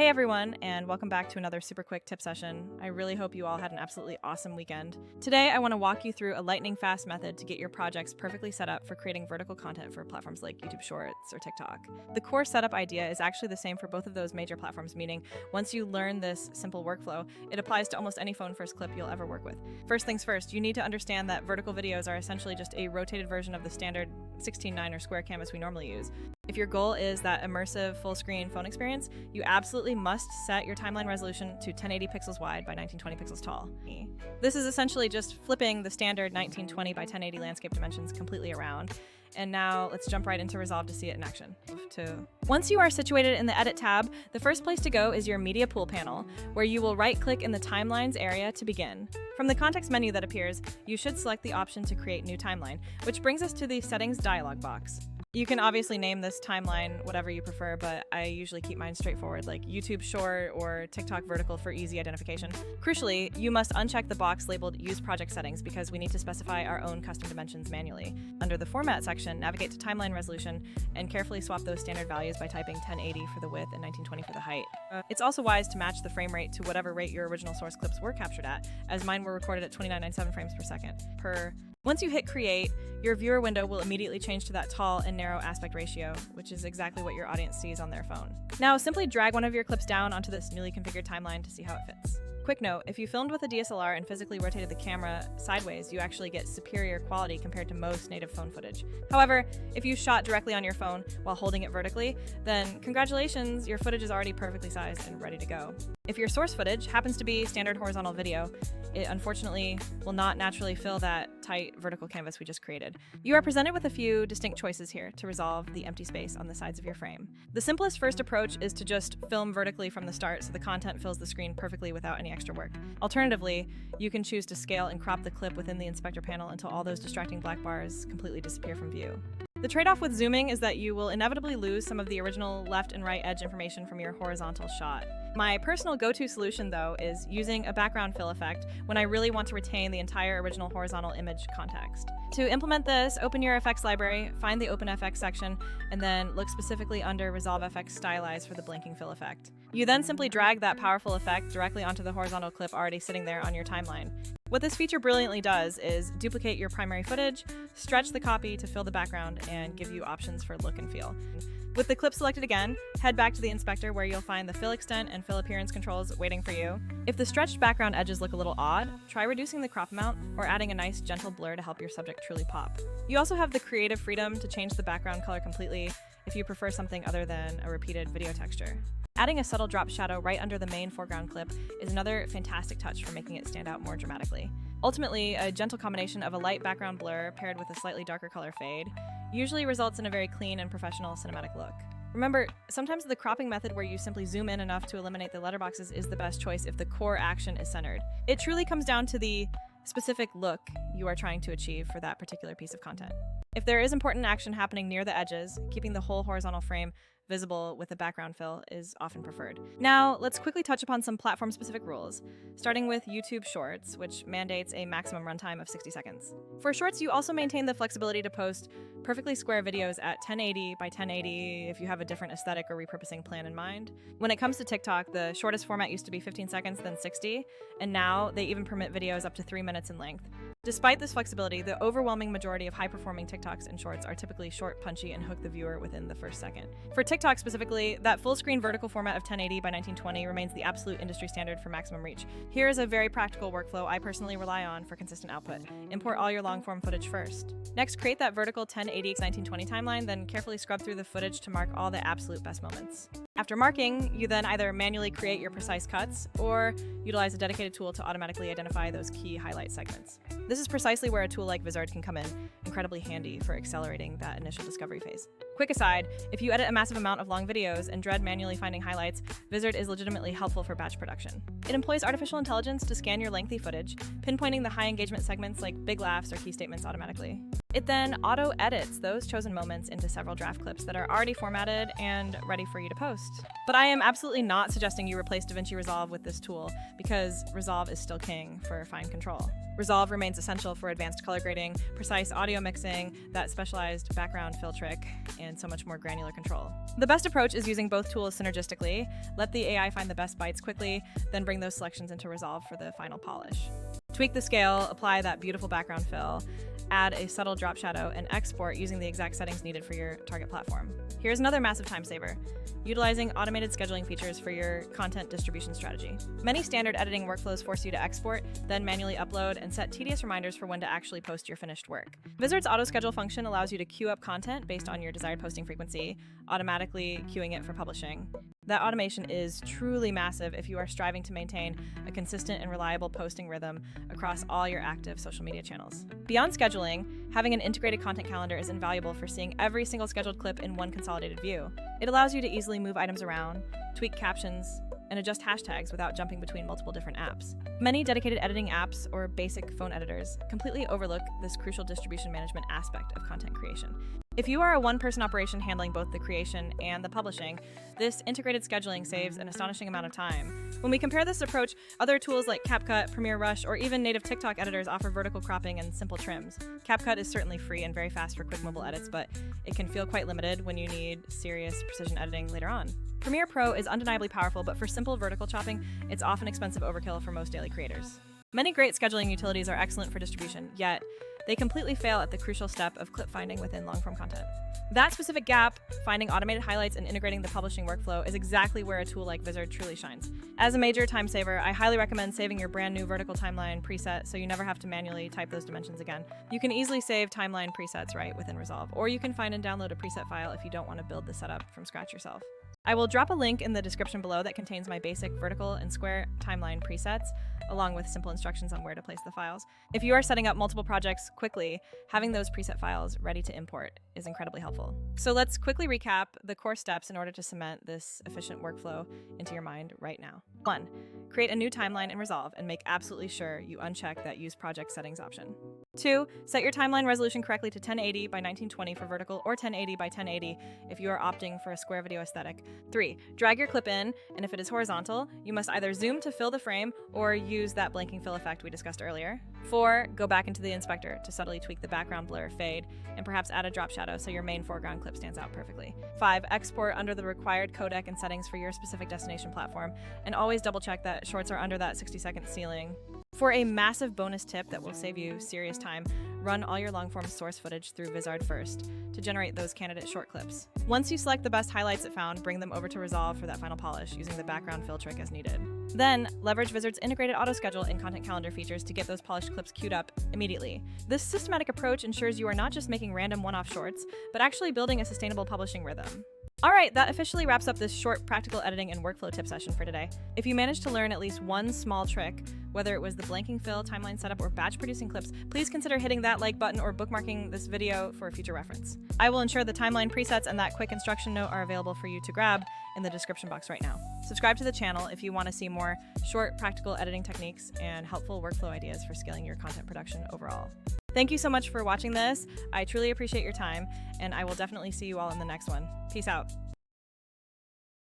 Hey everyone, and welcome back to another super quick tip session. I really hope you all had an absolutely awesome weekend. Today, I want to walk you through a lightning fast method to get your projects perfectly set up for creating vertical content for platforms like YouTube Shorts or TikTok. The core setup idea is actually the same for both of those major platforms, meaning once you learn this simple workflow, it applies to almost any phone first clip you'll ever work with. First things first, you need to understand that vertical videos are essentially just a rotated version of the standard 16:9 or square canvas we normally use. If your goal is that immersive full-screen phone experience, you absolutely must set your timeline resolution to 1080 pixels wide by 1920 pixels tall. This is essentially just flipping the standard 1920 by 1080 landscape dimensions completely around. And now let's jump right into Resolve to see it in action. Once you are situated in the Edit tab, the first place to go is your Media Pool panel, where you will right-click in the Timelines area to begin. From the context menu that appears, you should select the option to create new timeline, which brings us to the Settings dialog box. You can obviously name this timeline whatever you prefer, but I usually keep mine straightforward, like YouTube Short or TikTok Vertical for easy identification. Crucially, you must uncheck the box labeled Use Project Settings because we need to specify our own custom dimensions manually. Under the Format section, navigate to Timeline Resolution and carefully swap those standard values by typing 1080 for the width and 1920 for the height. It's also wise to match the frame rate to whatever rate your original source clips were captured at, as mine were recorded at 2997 frames per second. Once you hit Create, your viewer window will immediately change to that tall and narrow aspect ratio, which is exactly what your audience sees on their phone. Now, simply drag one of your clips down onto this newly configured timeline to see how it fits. Quick note, if you filmed with a DSLR and physically rotated the camera sideways, you actually get superior quality compared to most native phone footage. However, if you shot directly on your phone while holding it vertically, then congratulations, your footage is already perfectly sized and ready to go. If your source footage happens to be standard horizontal video, it unfortunately will not naturally fill that tight vertical canvas we just created. You are presented with a few distinct choices here to resolve the empty space on the sides of your frame. The simplest first approach is to just film vertically from the start so the content fills the screen perfectly without any extra work. Alternatively, you can choose to scale and crop the clip within the inspector panel until all those distracting black bars completely disappear from view. The trade-off with zooming is that you will inevitably lose some of the original left and right edge information from your horizontal shot. My personal go-to solution, though, is using a background fill effect when I really want to retain the entire original horizontal image context. To implement this, open your FX library, find the OpenFX section, and then look specifically under Resolve FX Stylize for the blanking fill effect. You then simply drag that powerful effect directly onto the horizontal clip already sitting there on your timeline. What this feature brilliantly does is duplicate your primary footage, stretch the copy to fill the background, and give you options for look and feel. With the clip selected again, head back to the inspector where you'll find the fill extent and fill appearance controls waiting for you. If the stretched background edges look a little odd, try reducing the crop amount or adding a nice gentle blur to help your subject truly pop. You also have the creative freedom to change the background color completely if you prefer something other than a repeated video texture. Adding a subtle drop shadow right under the main foreground clip is another fantastic touch for making it stand out more dramatically. Ultimately, a gentle combination of a light background blur paired with a slightly darker color fade usually results in a very clean and professional cinematic look. Remember, sometimes the cropping method where you simply zoom in enough to eliminate the letterboxes is the best choice if the core action is centered. It truly comes down to the specific look you are trying to achieve for that particular piece of content. If there is important action happening near the edges, keeping the whole horizontal frame visible with a background fill is often preferred. Now, let's quickly touch upon some platform-specific rules, starting with YouTube Shorts, which mandates a maximum runtime of 60 seconds. For Shorts, you also maintain the flexibility to post perfectly square videos at 1080 by 1080 if you have a different aesthetic or repurposing plan in mind. When it comes to TikTok, the shortest format used to be 15 seconds, then 60, and now they even permit videos up to 3 minutes in length. Despite this flexibility, the overwhelming majority of high-performing TikToks and Shorts are typically short, punchy, and hook the viewer within the first second. For TikTok specifically, that full-screen vertical format of 1080 by 1920 remains the absolute industry standard for maximum reach. Here is a very practical workflow I personally rely on for consistent output. Import all your long-form footage first. Next, create that vertical 1080 x 1920 timeline, then carefully scrub through the footage to mark all the absolute best moments. After marking, you then either manually create your precise cuts or utilize a dedicated tool to automatically identify those key highlight segments. This is precisely where a tool like Vizard can come in, incredibly handy for accelerating that initial discovery phase. Quick aside, if you edit a massive amount of long videos and dread manually finding highlights, Vizard is legitimately helpful for batch production. It employs artificial intelligence to scan your lengthy footage, pinpointing the high engagement segments like big laughs or key statements automatically. It then auto-edits those chosen moments into several draft clips that are already formatted and ready for you to post. But I am absolutely not suggesting you replace DaVinci Resolve with this tool, because Resolve is still king for fine control. Resolve remains essential for advanced color grading, precise audio mixing, that specialized background fill trick, and so much more granular control. The best approach is using both tools synergistically. Let the AI find the best bites quickly, then bring those selections into Resolve for the final polish. Tweak the scale, apply that beautiful background fill, add a subtle drop shadow, and export using the exact settings needed for your target platform. Here's another massive time saver: utilizing automated scheduling features for your content distribution strategy. Many standard editing workflows force you to export, then manually upload, and set tedious reminders for when to actually post your finished work. Vizard's auto-schedule function allows you to queue up content based on your desired posting frequency, automatically queuing it for publishing. That automation is truly massive if you are striving to maintain a consistent and reliable posting rhythm across all your active social media channels. Beyond scheduling, having an integrated content calendar is invaluable for seeing every single scheduled clip in one consolidated view. It allows you to easily move items around, tweak captions, and adjust hashtags without jumping between multiple different apps. Many dedicated editing apps or basic phone editors completely overlook this crucial distribution management aspect of content creation. If you are a one-person operation handling both the creation and the publishing, this integrated scheduling saves an astonishing amount of time. When we compare this approach, other tools like CapCut, Premiere Rush, or even native TikTok editors offer vertical cropping and simple trims. CapCut is certainly free and very fast for quick mobile edits, but it can feel quite limited when you need serious precision editing later on. Premiere Pro is undeniably powerful, but for simple vertical chopping, it's often expensive overkill for most daily creators. Many great scheduling utilities are excellent for distribution, yet they completely fail at the crucial step of clip finding within long-form content. That specific gap, finding automated highlights and integrating the publishing workflow, is exactly where a tool like Vizard truly shines. As a major time saver, I highly recommend saving your brand new vertical timeline preset so you never have to manually type those dimensions again. You can easily save timeline presets right within Resolve, or you can find and download a preset file if you don't want to build the setup from scratch yourself. I will drop a link in the description below that contains my basic vertical and square timeline presets, along with simple instructions on where to place the files. If you are setting up multiple projects quickly, having those preset files ready to import is incredibly helpful. So let's quickly recap the core steps in order to cement this efficient workflow into your mind right now. 1. Create a new timeline in Resolve and make absolutely sure you uncheck that Use Project Settings option. 2. Set your timeline resolution correctly to 1080 by 1920 for vertical or 1080 by 1080 if you are opting for a square video aesthetic. 3. Drag your clip in, and if it is horizontal, you must either zoom to fill the frame or use that blanking fill effect we discussed earlier. 4. Go back into the inspector to subtly tweak the background blur, fade, and perhaps add a drop shadow so your main foreground clip stands out perfectly. 5. Export under the required codec and settings for your specific destination platform, and always double check that shorts are under that 60-second ceiling. For a massive bonus tip that will save you serious time, run all your long-form source footage through Vizard first to generate those candidate short clips. Once you select the best highlights it found, bring them over to Resolve for that final polish, using the background fill trick as needed. Then, leverage Vizard's integrated auto-schedule and content calendar features to get those polished clips queued up immediately. This systematic approach ensures you are not just making random one-off shorts, but actually building a sustainable publishing rhythm. Alright, that officially wraps up this short practical editing and workflow tip session for today. If you managed to learn at least one small trick, whether it was the blanking fill, timeline setup, or batch producing clips, please consider hitting that like button or bookmarking this video for future reference. I will ensure the timeline presets and that quick instruction note are available for you to grab in the description box right now. Subscribe to the channel if you want to see more short practical editing techniques and helpful workflow ideas for scaling your content production overall. Thank you so much for watching this. I truly appreciate your time, and I will definitely see you all in the next one. Peace out.